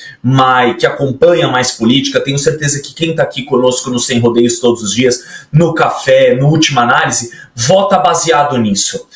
que acompanha mais política, tenho certeza que quem está aqui conosco no Sem Rodeios todos os dias, no café, no Última Análise, vota baseado nisso.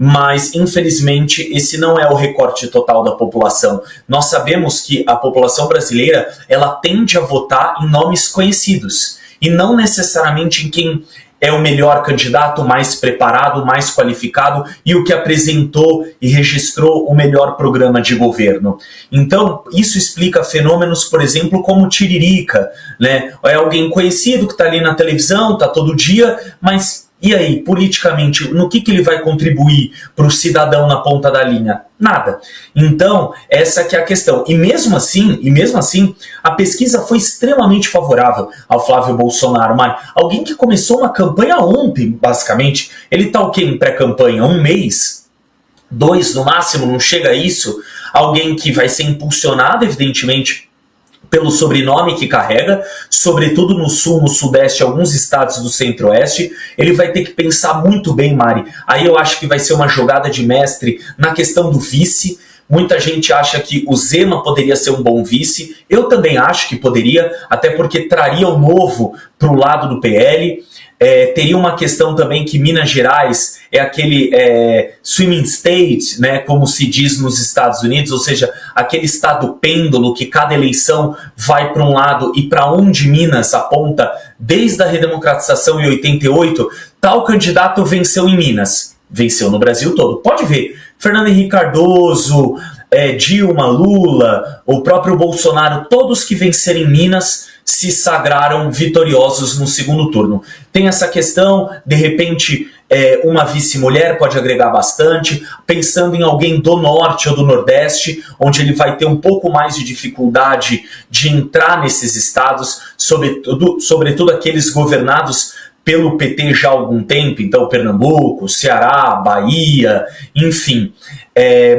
Mas, infelizmente, esse não é o recorte total da população. Nós sabemos que a população brasileira ela tende a votar em nomes conhecidos e não necessariamente em quem é o melhor candidato, mais preparado, mais qualificado e o que apresentou e registrou o melhor programa de governo. Então, isso explica fenômenos, por exemplo, como Tiririca, né? É alguém conhecido que está ali na televisão, está todo dia, mas... E aí, politicamente, no que ele vai contribuir para o cidadão na ponta da linha? Nada. Então, essa que é a questão. E mesmo assim, a pesquisa foi extremamente favorável ao Flávio Bolsonaro. Mari, alguém que começou uma campanha ontem, basicamente, ele tá o quê em pré-campanha? 1 mês? 2 no máximo, não chega a isso. Alguém que vai ser impulsionado, evidentemente, pelo sobrenome que carrega, sobretudo no sul, no sudeste, alguns estados do centro-oeste. Ele vai ter que pensar muito bem, Mari. Aí eu acho que vai ser uma jogada de mestre na questão do vice. Muita gente acha que o Zema poderia ser um bom vice. Eu também acho que poderia, até porque traria o novo para o lado do PL. Teria uma questão também que Minas Gerais é aquele swimming state, né, como se diz nos Estados Unidos, ou seja, aquele estado pêndulo que cada eleição vai para um lado e para onde Minas aponta desde a redemocratização em 88, tal candidato venceu em Minas, venceu no Brasil todo. Pode ver, Fernando Henrique Cardoso, Dilma, Lula, o próprio Bolsonaro, todos que venceram em Minas se sagraram vitoriosos no segundo turno. Tem essa questão, de repente, uma vice-mulher pode agregar bastante, pensando em alguém do norte ou do nordeste, onde ele vai ter um pouco mais de dificuldade de entrar nesses estados, sobretudo aqueles governados pelo PT já há algum tempo, então Pernambuco, Ceará, Bahia, enfim.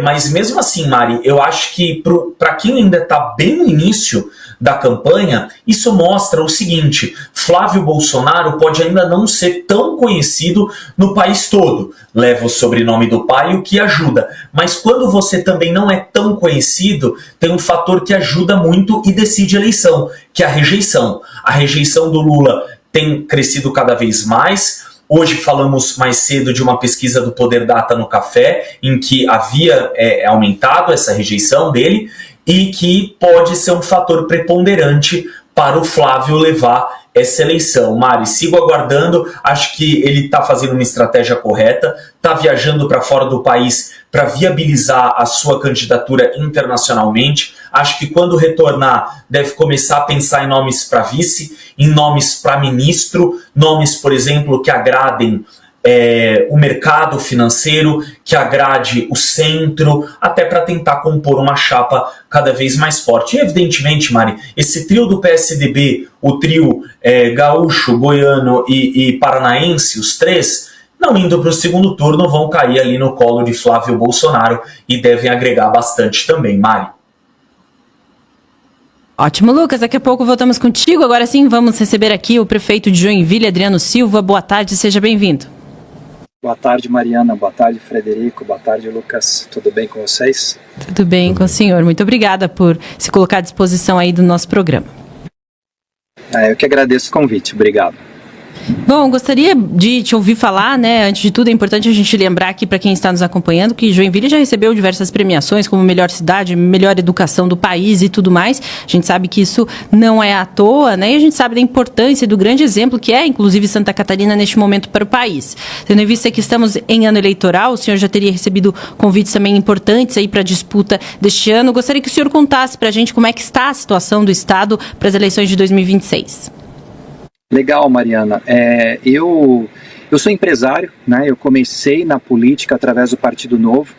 Mas mesmo assim, Mari, eu acho que para quem ainda está bem no início da campanha, isso mostra o seguinte: Flávio Bolsonaro pode ainda não ser tão conhecido no país todo, leva o sobrenome do pai, o que ajuda, mas quando você também não é tão conhecido, tem um fator que ajuda muito e decide a eleição, que é a rejeição. A rejeição do Lula tem crescido cada vez mais. Hoje falamos mais cedo de uma pesquisa do Poder Data no Café, em que havia aumentado essa rejeição dele, e que pode ser um fator preponderante para o Flávio levar essa eleição. Mari, sigo aguardando, acho que ele está fazendo uma estratégia correta, está viajando para fora do país para viabilizar a sua candidatura internacionalmente. Acho que quando retornar deve começar a pensar em nomes para vice, em nomes para ministro, nomes, por exemplo, que agradem o mercado financeiro, que agrade o centro, até para tentar compor uma chapa cada vez mais forte. E evidentemente, Mari, esse trio do PSDB, o trio gaúcho, goiano e paranaense, os três, não indo para o segundo turno, vão cair ali no colo de Flávio Bolsonaro e devem agregar bastante também, Mari. Ótimo, Lucas. Daqui a pouco voltamos contigo. Agora sim, vamos receber aqui o prefeito de Joinville, Adriano Silva. Boa tarde, seja bem-vindo. Boa tarde, Mariana. Boa tarde, Frederico. Boa tarde, Lucas. Tudo bem com vocês? Tudo bem com o senhor. Muito obrigada por se colocar à disposição aí do nosso programa. Eu que agradeço o convite. Obrigado. Bom, gostaria de te ouvir falar, né? Antes de tudo, é importante a gente lembrar aqui para quem está nos acompanhando que Joinville já recebeu diversas premiações como melhor cidade, melhor educação do país e tudo mais. A gente sabe que isso não é à toa, né? E a gente sabe da importância e do grande exemplo que é, inclusive, Santa Catarina neste momento para o país. Tendo em vista que estamos em ano eleitoral, o senhor já teria recebido convites também importantes aí para a disputa deste ano. Gostaria que o senhor contasse para a gente como é que está a situação do Estado para as eleições de 2026. Legal, Mariana. Eu sou empresário, né? Eu comecei na política através do Partido Novo.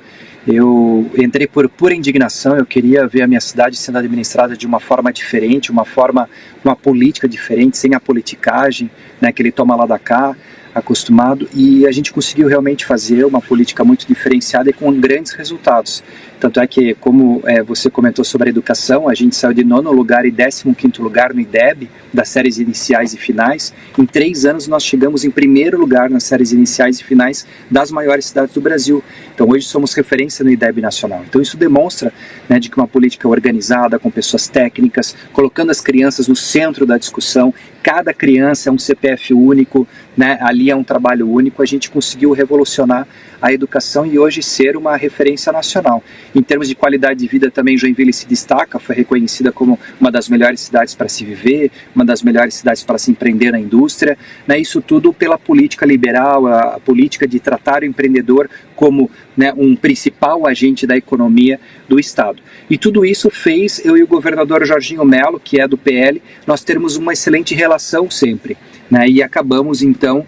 Eu entrei por pura indignação. Eu queria ver a minha cidade sendo administrada de uma forma diferente, uma política diferente, sem a politicagem, né, que ele toma lá da cá, acostumado. E a gente conseguiu realmente fazer uma política muito diferenciada e com grandes resultados. Tanto é que, como você comentou sobre a educação, a gente saiu de 9º lugar e 15º lugar no IDEB, das séries iniciais e finais. Em 3 anos nós chegamos em 1º lugar nas séries iniciais e finais das maiores cidades do Brasil. Então hoje somos referência no IDEB nacional. Então isso demonstra, né, de que uma política organizada, com pessoas técnicas, colocando as crianças no centro da discussão, cada criança é um CPF único, né, ali é um trabalho único, a gente conseguiu revolucionar a educação e hoje ser uma referência nacional. Em termos de qualidade de vida também, Joinville se destaca, foi reconhecida como uma das melhores cidades para se viver, uma das melhores cidades para se empreender na indústria, né, isso tudo pela política liberal, a política de tratar o empreendedor como, né, um principal agente da economia do Estado. E tudo isso fez eu e o governador Jorginho Melo, que é do PL, nós termos uma excelente relação sempre. né? E acabamos então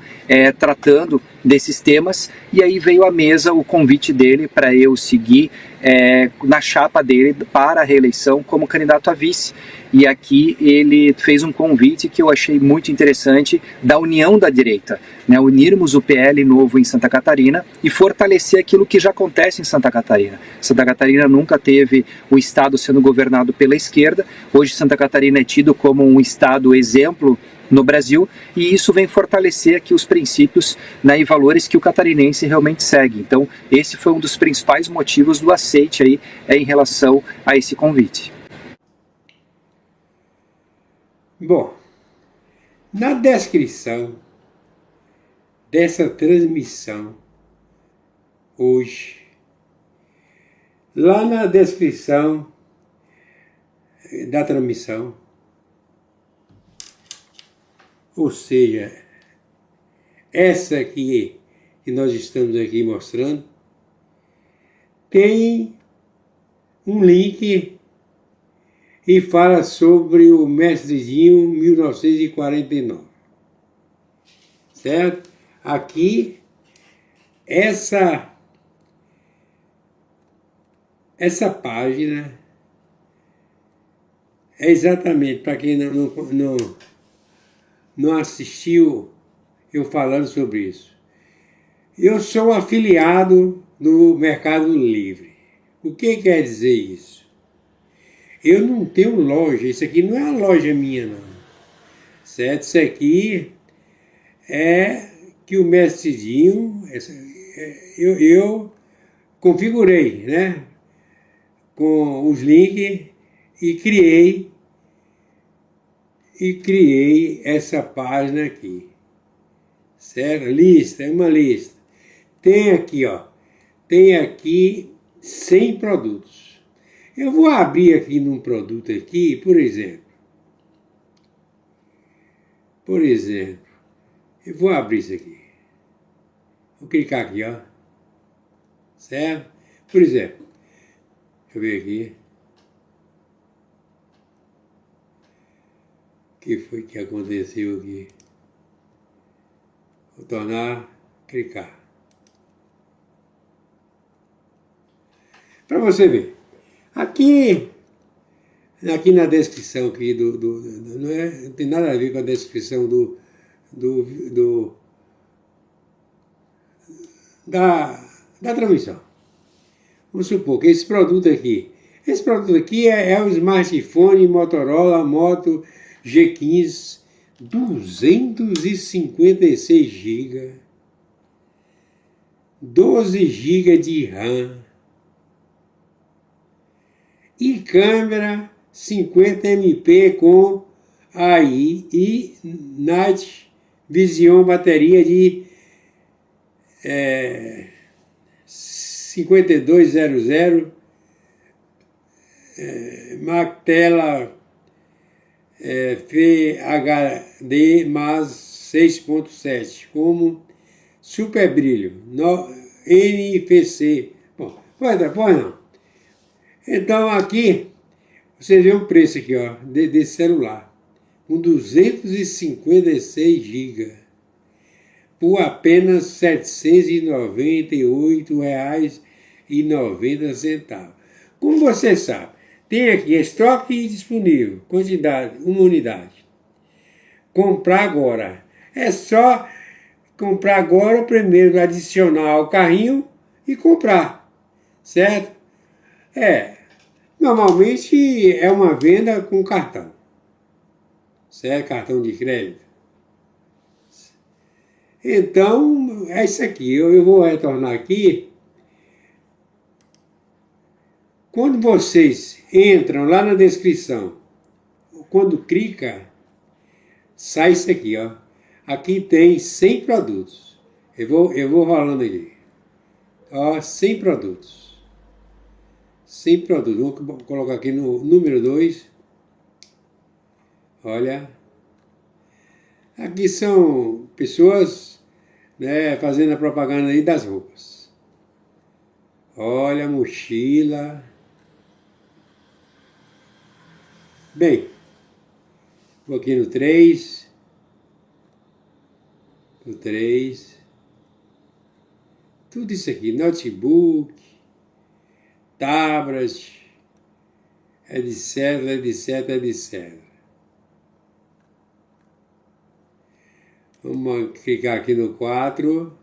tratando desses temas, e aí veio à mesa o convite dele para eu seguir na chapa dele para a reeleição como candidato a vice. E aqui ele fez um convite que eu achei muito interessante, da união da direita, né? Unirmos o PL novo em Santa Catarina e fortalecer aquilo que já acontece em Santa Catarina. Santa Catarina nunca teve o estado sendo governado pela esquerda. Hoje Santa Catarina é tido como um estado exemplo no Brasil, e isso vem fortalecer aqui os princípios, né, e valores que o catarinense realmente segue. Então, esse foi um dos principais motivos do aceite aí em relação a esse convite. Bom, na descrição dessa transmissão hoje, lá na descrição da transmissão, ou seja, essa aqui que nós estamos aqui mostrando, tem um link e fala sobre o Mestrezinho 1949, certo? Aqui, essa página é exatamente, para quem não assistiu eu falando sobre isso. Eu sou afiliado do Mercado Livre. O que quer dizer isso? Eu não tenho loja, isso aqui não é uma loja minha não, certo? Isso aqui é que o Mestrezinho, eu configurei, né? Com os links e criei essa página aqui, certo? Lista, é uma lista. Tem aqui, ó, tem aqui 100 produtos. Eu vou abrir aqui num produto aqui, por exemplo, eu vou abrir isso aqui. Vou clicar aqui, ó, certo? Por exemplo, deixa eu ver aqui. O que foi que aconteceu aqui? Vou tornar, clicar. Para você ver. Aqui na descrição aqui não tem nada a ver com a descrição da transmissão. Vamos supor que esse produto aqui é o smartphone Motorola Moto G15, 256 GB, 12 GB de RAM e câmera 50MP com AI e Night Vision, bateria de 5200, Mactela FHD mais 6.7, como super brilho, NFC. Bom, pois não. Então aqui, você vê o preço aqui, ó, desse celular, com 256 GB, por apenas R$ 798,90. Como você sabe, tem aqui estoque disponível, quantidade, uma unidade. Comprar agora. É só comprar agora, primeiro adicionar ao carrinho e comprar, certo? Normalmente é uma venda com cartão, certo? Cartão de crédito. Então, é isso aqui. Eu vou retornar aqui. Quando vocês entram lá na descrição, quando clica, sai isso aqui, ó. Aqui tem 100 produtos. Eu vou rolando aqui. Ó, 100 produtos. 100 produtos. Vou colocar aqui no número 2. Olha. Aqui são pessoas, né, fazendo a propaganda aí das roupas. Olha, mochila. Bem, vou aqui no 3. o 3, tudo isso aqui, notebook, tablet, etc, etc, etc. Vamos clicar aqui no 4.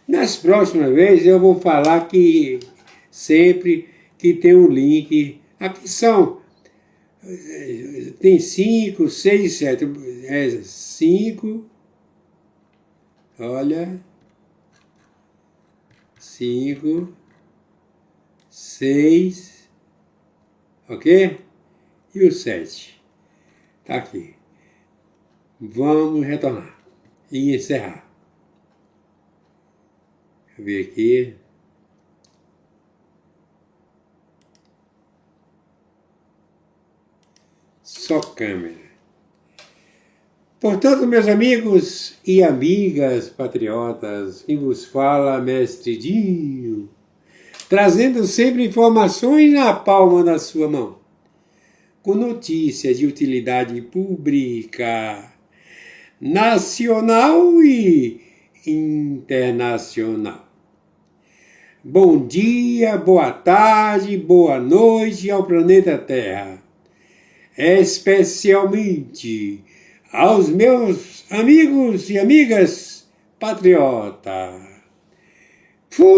Nas próximas vezes eu vou falar que sempre que tem um link, aqui tem 5, 6, 7, 5, olha, 5, 6, ok? E o 7, tá aqui. Vamos retornar e encerrar. Deixa eu ver aqui. Só câmera. Portanto, meus amigos e amigas patriotas, quem vos fala, Mestre Dinho, trazendo sempre informações na palma da sua mão, com notícias de utilidade pública, nacional e internacional. Bom dia, boa tarde, boa noite ao planeta Terra, especialmente aos meus amigos e amigas patriotas. Fui!